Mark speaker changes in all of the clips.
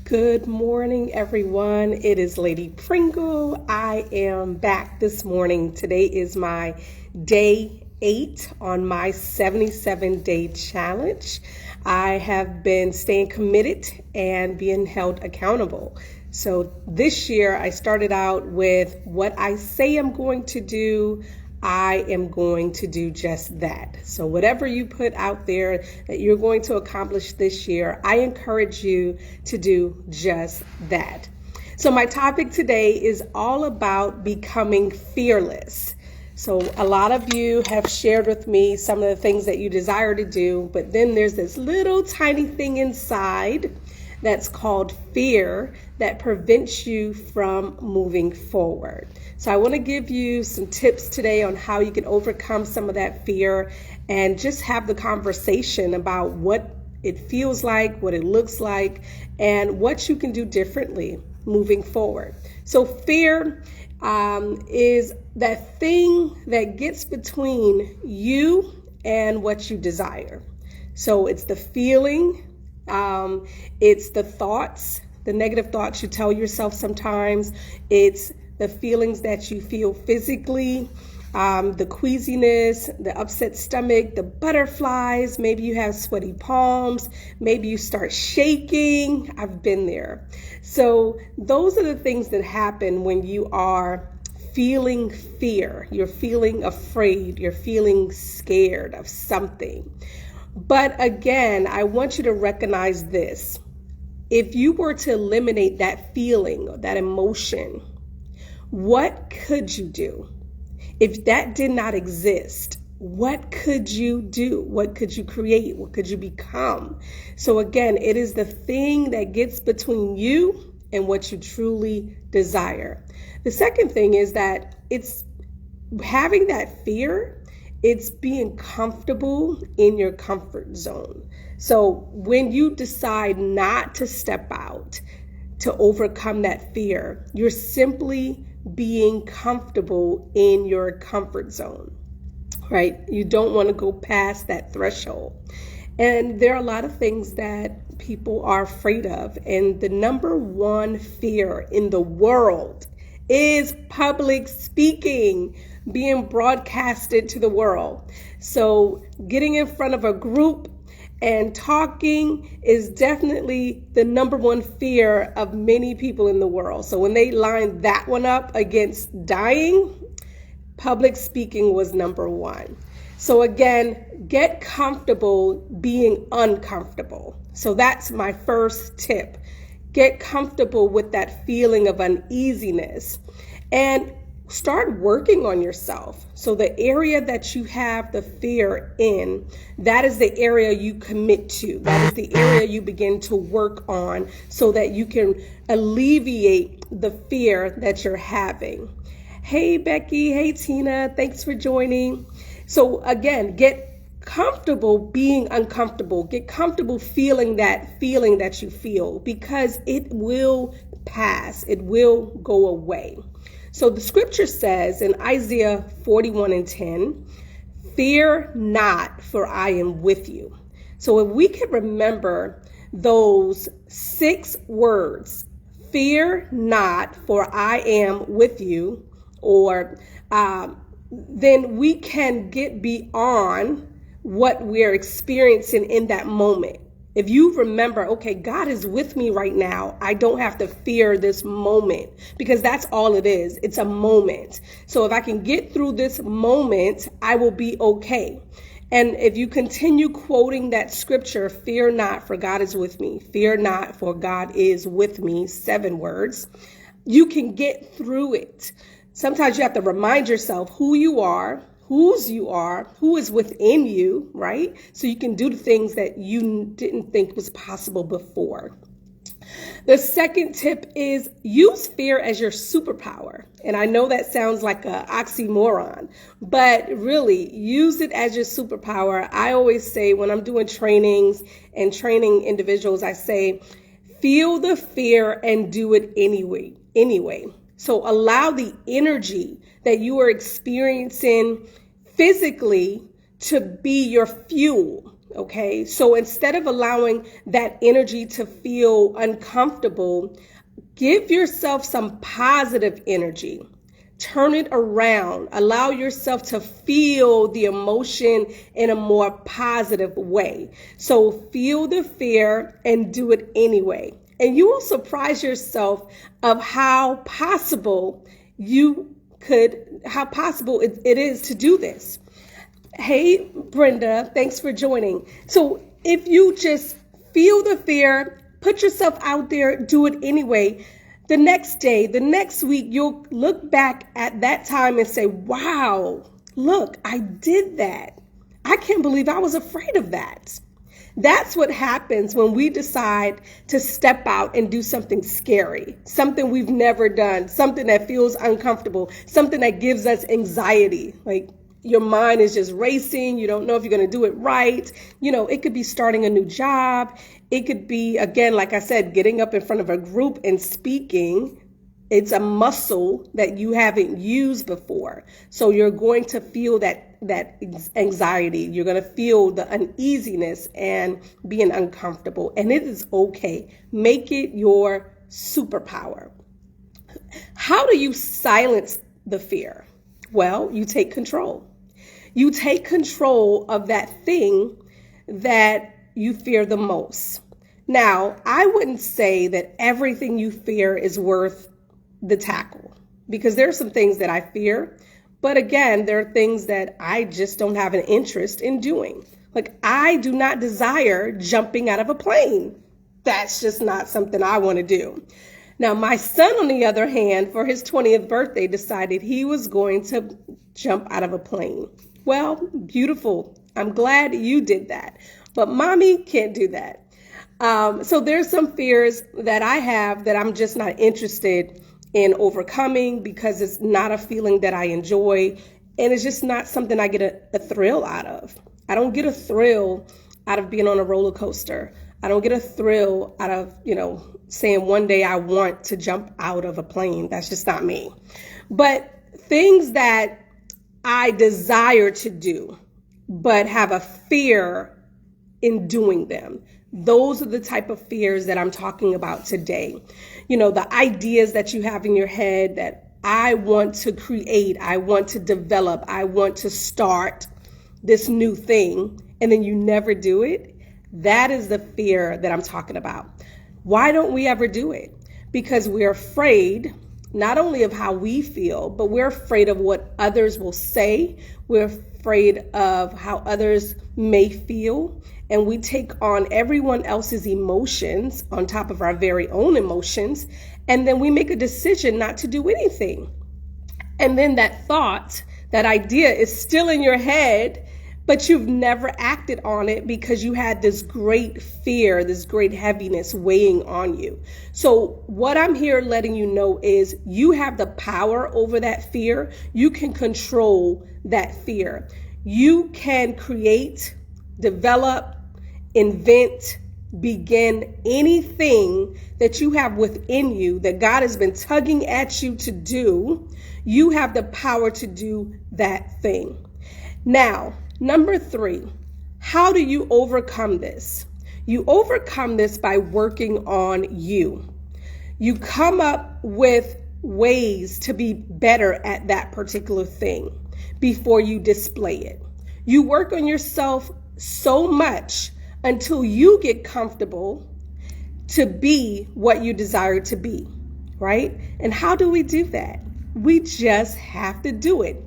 Speaker 1: Good morning, everyone. It is Lady Pringle. I am back this morning. Today is my day 8 on my 77-day challenge. I have been staying committed and being held accountable. So this year I started out with what I say I'm going to do, I am going to do just that. So whatever you put out there that you're going to accomplish this year, I encourage you to do just that. So my topic today is all about becoming fearless. So a lot of you have shared with me some of the things that you desire to do, but then there's this little tiny thing inside that's called fear that prevents you from moving forward. So I want to give you some tips today on how you can overcome some of that fear and just have the conversation about what it feels like, what it looks like, and what you can do differently moving forward. So fear is that thing that gets between you and what you desire. So it's the feeling, it's the thoughts, the negative thoughts you tell yourself sometimes. It's the feelings that you feel physically, the queasiness, the upset stomach, the butterflies. Maybe you have sweaty palms. Maybe you start shaking. I've been there. So those are the things that happen when you are feeling fear. You're feeling afraid. You're feeling scared of something. But again, I want you to recognize this. If you were to eliminate that feeling, that emotion, what could you do? If that did not exist, what could you do? What could you create? What could you become? So again, it is the thing that gets between you and what you truly desire. The second thing is that it's having that fear. It's being comfortable in your comfort zone. So when you decide not to step out to overcome that fear, you're simply being comfortable in your comfort zone, right? You don't want to go past that threshold. And there are a lot of things that people are afraid of. And the number one fear in the world is public speaking, being broadcasted to the world. So getting in front of a group and talking is definitely the number one fear of many people in the world. So when they line that one up against dying, public speaking was number one. So again, get comfortable being uncomfortable. So that's my first tip. Get comfortable with that feeling of uneasiness and start working on yourself. So the area that you have the fear in, that is the area you commit to. That is the area you begin to work on so that you can alleviate the fear that you're having. Hey, Becky. Hey, Tina. Thanks for joining. So again, get comfortable being uncomfortable. Get comfortable feeling that you feel, because it will pass. It will go away. So the scripture says in Isaiah 41:10, fear not, for I am with you. So if we can remember those 6 words, fear not, for I am with you, or then we can get beyond what we're experiencing in that moment. If you remember, okay, God is with me right now, I don't have to fear this moment, because that's all it is. It's a moment. So if I can get through this moment, I will be okay. And if you continue quoting that scripture, fear not, for God is with me. Fear not, for God is with me, 7 words. You can get through it. Sometimes you have to remind yourself who you are, whose you are, who is within you, right? So you can do the things that you didn't think was possible before. The second tip is use fear as your superpower. And I know that sounds like an oxymoron, but really use it as your superpower. I always say when I'm doing trainings and training individuals, I say, feel the fear and do it anyway. So allow the energy that you are experiencing physically to be your fuel, Okay, so instead of allowing that energy to feel uncomfortable, give yourself some positive energy. Turn it around. Allow yourself to feel the emotion in a more positive way. So feel the fear and do it anyway. And you will surprise yourself of how possible it is to do this. Hey, Brenda, thanks for joining. So if you just feel the fear, put yourself out there, do it anyway. The next day, the next week, you'll look back at that time and say, wow, look, I did that. I can't believe I was afraid of that. That's what happens when we decide to step out and do something scary, something we've never done, something that feels uncomfortable, something that gives us anxiety. Like your mind is just racing. You don't know if you're going to do it right. It could be starting a new job. It could be, again, like I said, getting up in front of a group and speaking. It's a muscle that you haven't used before. So you're going to feel that anxiety. You're going to feel the uneasiness and being uncomfortable. And it is okay. Make it your superpower. How do you silence the fear? Well, you take control. You take control of that thing that you fear the most. Now, I wouldn't say that everything you fear is worth the tackle, because there are some things that I fear, but again, there are things that I just don't have an interest in doing. Like, I do not desire jumping out of a plane. That's just not something I want to do. Now, my son, on the other hand, for his 20th birthday, decided he was going to jump out of a plane. Well, beautiful. I'm glad you did that. But mommy can't do that. So there's some fears that I have that I'm just not interested in overcoming, because it's not a feeling that I enjoy. And it's just not something I get a thrill out of. I don't get a thrill out of being on a roller coaster. I don't get a thrill out of, saying one day I want to jump out of a plane. That's just not me. But things that I desire to do, but have a fear in doing them, those are the type of fears that I'm talking about today. The ideas that you have in your head that I want to create, I want to develop, I want to start this new thing, and then you never do it. That is the fear that I'm talking about. Why don't we ever do it? Because we're afraid not only of how we feel, but we're afraid of what others will say. We're afraid of how others may feel. And we take on everyone else's emotions on top of our very own emotions. And then we make a decision not to do anything. And then that thought, that idea is still in your head, but you've never acted on it because you had this great fear, this great heaviness weighing on you. So what I'm here letting you know is you have the power over that fear. You can control that fear. You can create, develop, invent, begin anything that you have within you that God has been tugging at you to do. You have the power to do that thing. Now, number 3, how do you overcome this? You overcome this by working on you. You come up with ways to be better at that particular thing before you display it. You work on yourself so much until you get comfortable to be what you desire to be, right? And how do we do that? We just have to do it.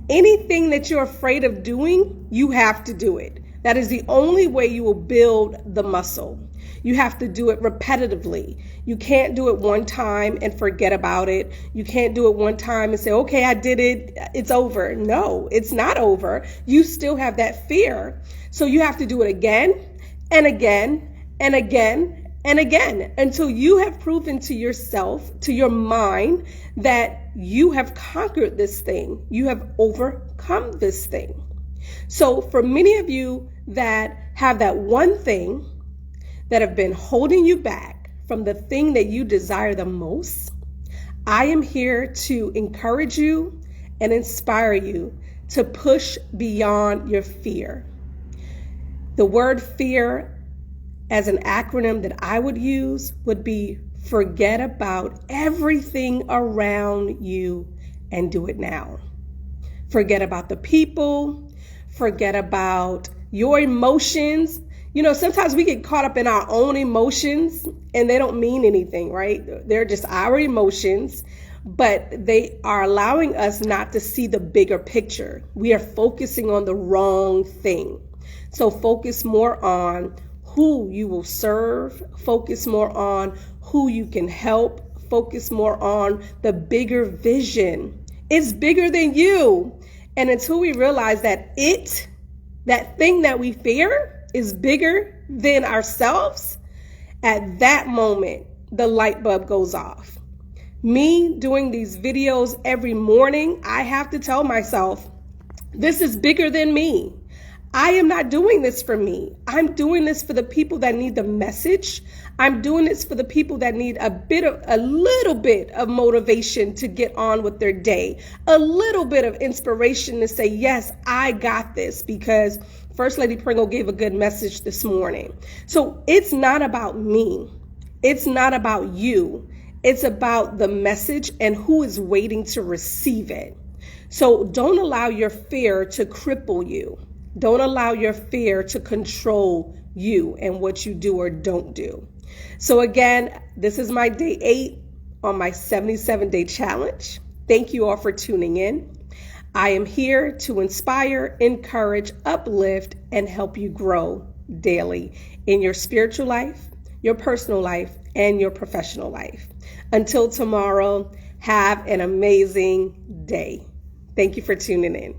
Speaker 1: Anything that you're afraid of doing, you have to do it. That is the only way you will build the muscle. You have to do it repetitively. You can't do it one time and forget about it. You can't do it one time and say, okay, I did it, it's over. No, it's not over. You still have that fear. So you have to do it again and again and again and again until you have proven to yourself, to your mind, that you have conquered this thing. You have overcome this thing. So for many of you that have that one thing that have been holding you back from the thing that you desire the most, I am here to encourage you and inspire you to push beyond your fear. The word fear as an acronym that I would use would be forget about everything around you and do it now. Forget about the people, forget about your emotions. You know, sometimes we get caught up in our own emotions and they don't mean anything, right? They're just our emotions, but they are allowing us not to see the bigger picture. We are focusing on the wrong thing. So focus more on who you will serve, focus more on who you can help, focus more on the bigger vision. It's bigger than you. And until we realize that that thing that we fear is bigger than ourselves, at that moment, the light bulb goes off. Me doing these videos every morning, I have to tell myself, this is bigger than me. I am not doing this for me. I'm doing this for the people that need the message. I'm doing this for the people that need a little bit of motivation to get on with their day, a little bit of inspiration to say, yes, I got this, because First Lady Pringle gave a good message this morning. So it's not about me. It's not about you. It's about the message and who is waiting to receive it. So don't allow your fear to cripple you. Don't allow your fear to control you and what you do or don't do. So again, this is my day 8 on my 77-day challenge. Thank you all for tuning in. I am here to inspire, encourage, uplift, and help you grow daily in your spiritual life, your personal life, and your professional life. Until tomorrow, have an amazing day. Thank you for tuning in.